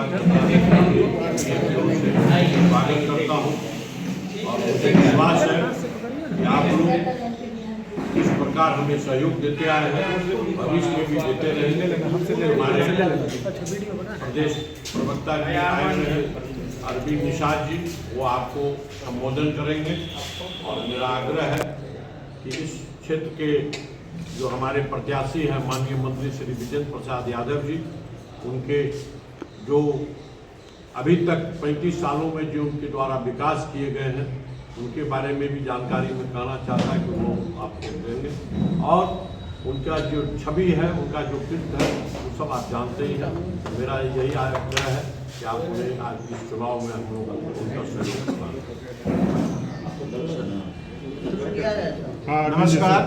स्वागत करता हूँ और मुझे विश्वास है कि आप लोग इस प्रकार हमें सहयोग देते आए हैं, भविष्य में भी देते रहेंगे। हमारे प्रदेश प्रवक्ता जी आए हुए हैं अरविंद निषाद जी, वो आपको संबोधन करेंगे। और मेरा आग्रह है कि इस क्षेत्र के जो हमारे प्रत्याशी हैं माननीय मंत्री श्री विजेंद्र प्रसाद यादव जी, उनके जो अभी तक 35 सालों में जो उनके द्वारा विकास किए गए हैं उनके बारे में भी जानकारी में कहना चाहता है कि वो आपको देंगे। और उनका जो छवि है, उनका जो कृत्य है, वो सब आप जानते ही हैं। मेरा यही आग्रह है कि आप उन्हें आज इस चुनाव में हम लोग उनका सहयोग करें। नमस्कार,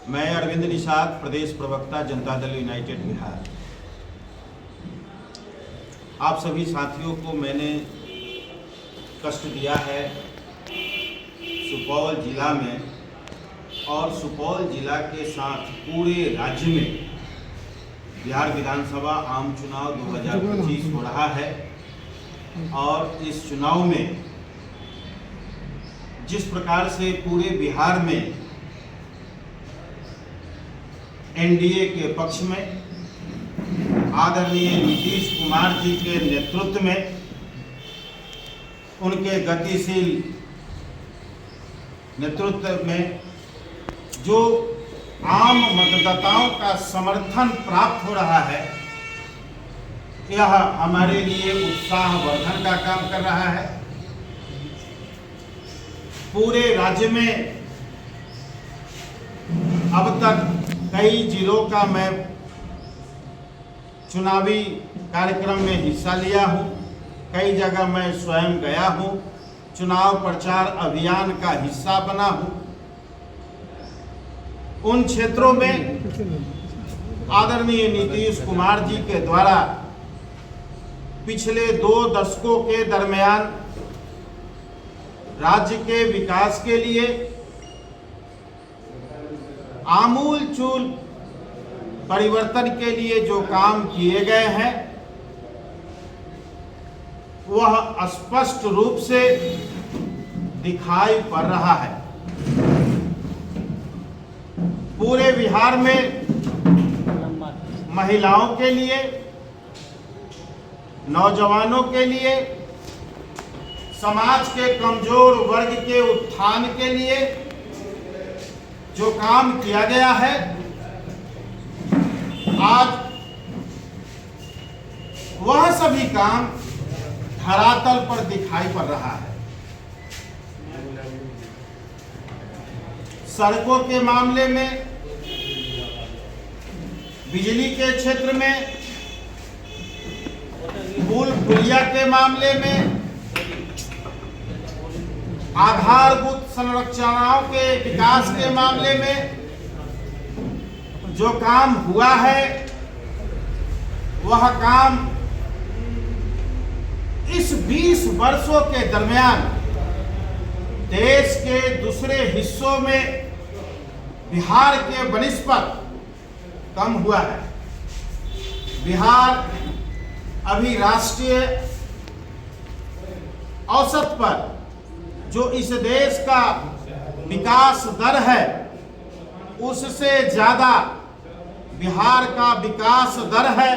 मैं अरविंद निषाद, प्रदेश प्रवक्ता जनता दल यूनाइटेड बिहार। आप सभी साथियों को मैंने कष्ट दिया है सुपौल जिला में, और सुपौल जिला के साथ पूरे राज्य में बिहार विधानसभा आम चुनाव 2025 हो रहा है। और इस चुनाव में जिस प्रकार से पूरे बिहार में एनडीए के पक्ष में आदरणीय नीतीश कुमार जी के नेतृत्व में उनके गतिशील नेतृत्व में जो आम मतदाताओं का समर्थन प्राप्त हो रहा है, यह हमारे लिए उत्साहवर्धन का काम कर रहा है। पूरे राज्य में अब तक कई जिलों का मैं चुनावी कार्यक्रम में हिस्सा लिया हूँ, कई जगह मैं स्वयं गया हूँ, चुनाव प्रचार अभियान का हिस्सा बना हूँ। उन क्षेत्रों में आदरणीय नीतीश कुमार जी के द्वारा पिछले 2 दशकों के दरमियान राज्य के विकास के लिए आमूल चूल परिवर्तन के लिए जो काम किए गए हैं, वह स्पष्ट रूप से दिखाई पड़ रहा है। पूरे बिहार में महिलाओं के लिए, नौजवानों के लिए, समाज के कमजोर वर्ग के उत्थान के लिए जो काम किया गया है, आज वह सभी काम धरातल पर दिखाई पड़ रहा है। सड़कों के मामले में, बिजली के क्षेत्र में, पुल पुलिया के मामले में, आधारभूत संरचनाओं के विकास के मामले में जो काम हुआ है, वह काम इस 20 वर्षों के दरमियान देश के दूसरे हिस्सों में बिहार के बनिस्पत कम हुआ है। बिहार अभी राष्ट्रीय औसत पर जो इस देश का विकास दर है, उससे ज्यादा बिहार का विकास दर है।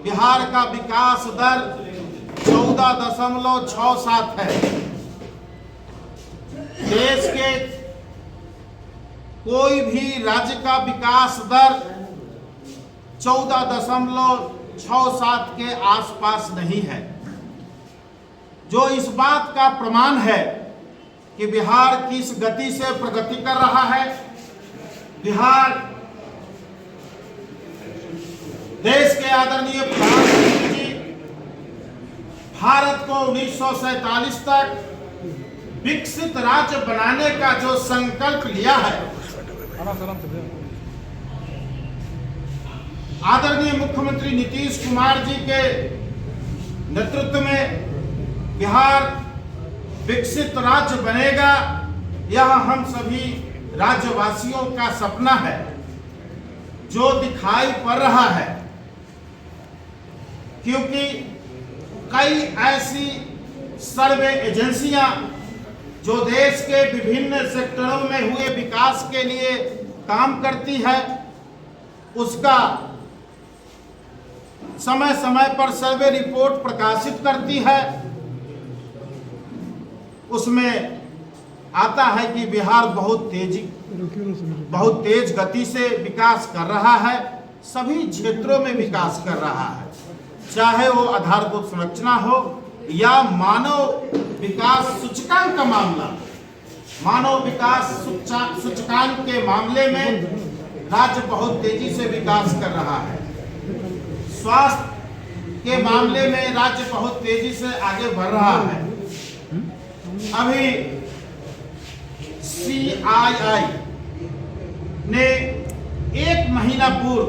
बिहार का विकास दर 14.67 है। देश के कोई भी राज्य का विकास दर 14.67 के आसपास नहीं है, जो इस बात का प्रमाण है कि बिहार किस गति से प्रगति कर रहा है। बिहार देश के आदरणीय प्रधानमंत्री जी भारत को 1947 तक विकसित राज्य बनाने का जो संकल्प लिया है, आदरणीय मुख्यमंत्री नीतीश कुमार जी के नेतृत्व में बिहार विकसित राज्य बनेगा, यह हम सभी राज्यवासियों का सपना है। जो दिखाई पड़ रहा है क्योंकि कई ऐसी सर्वे एजेंसियां जो देश के विभिन्न सेक्टरों में हुए विकास के लिए काम करती है, उसका समय समय पर सर्वे रिपोर्ट प्रकाशित करती है। उसमें आता है कि बिहार बहुत तेज गति से विकास कर रहा है, सभी क्षेत्रों में विकास कर रहा है, चाहे वो आधारभूत संरचना हो या मानव विकास सूचकांक का मामला। मानव विकास सूचकांक के मामले में राज्य बहुत तेजी से विकास कर रहा है। स्वास्थ्य के मामले में राज्य बहुत तेजी से आगे बढ़ रहा है। अभी CII ने 1 महीना पूर्व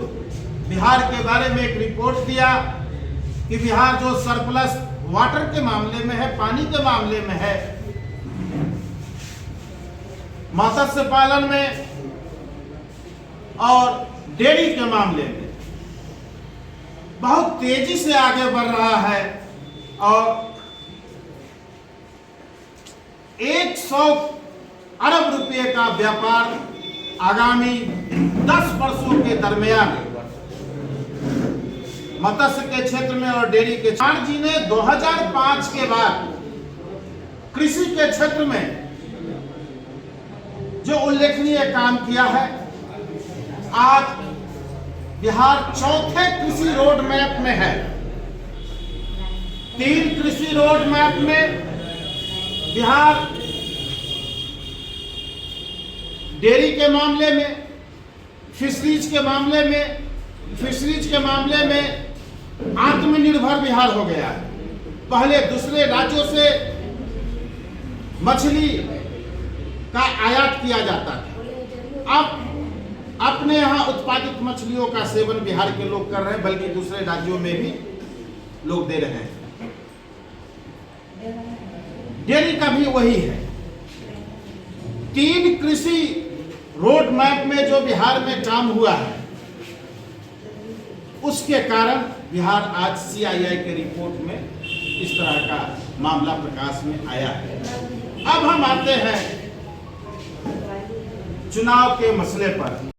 बिहार के बारे में एक रिपोर्ट दिया कि बिहार जो सरप्लस वाटर के मामले में है, पानी के मामले में है, मत्स्य पालन में और डेयरी के मामले में बहुत तेजी से आगे बढ़ रहा है और 100 अरब रुपए का व्यापार आगामी 10 वर्षों के दरमियान मत्स्य के क्षेत्र में और डेयरी के क्षेत्र जी ने 2005 के बाद कृषि के क्षेत्र में जो उल्लेखनीय काम किया है। आज बिहार 4थे कृषि रोड मैप में है। 3 कृषि रोड मैप में बिहार डेयरी के मामले में, फिशरीज के मामले में आत्मनिर्भर बिहार हो गया है। पहले दूसरे राज्यों से मछली का आयात किया जाता था, अब अपने यहाँ उत्पादित मछलियों का सेवन बिहार के लोग कर रहे हैं, बल्कि दूसरे राज्यों में भी लोग दे रहे हैं। डेयरी का भी वही है। 3 कृषि रोड मैप में जो बिहार में काम हुआ है, उसके कारण बिहार आज CII के रिपोर्ट में इस तरह का मामला प्रकाश में आया है। अब हम आते हैं चुनाव के मसले पर।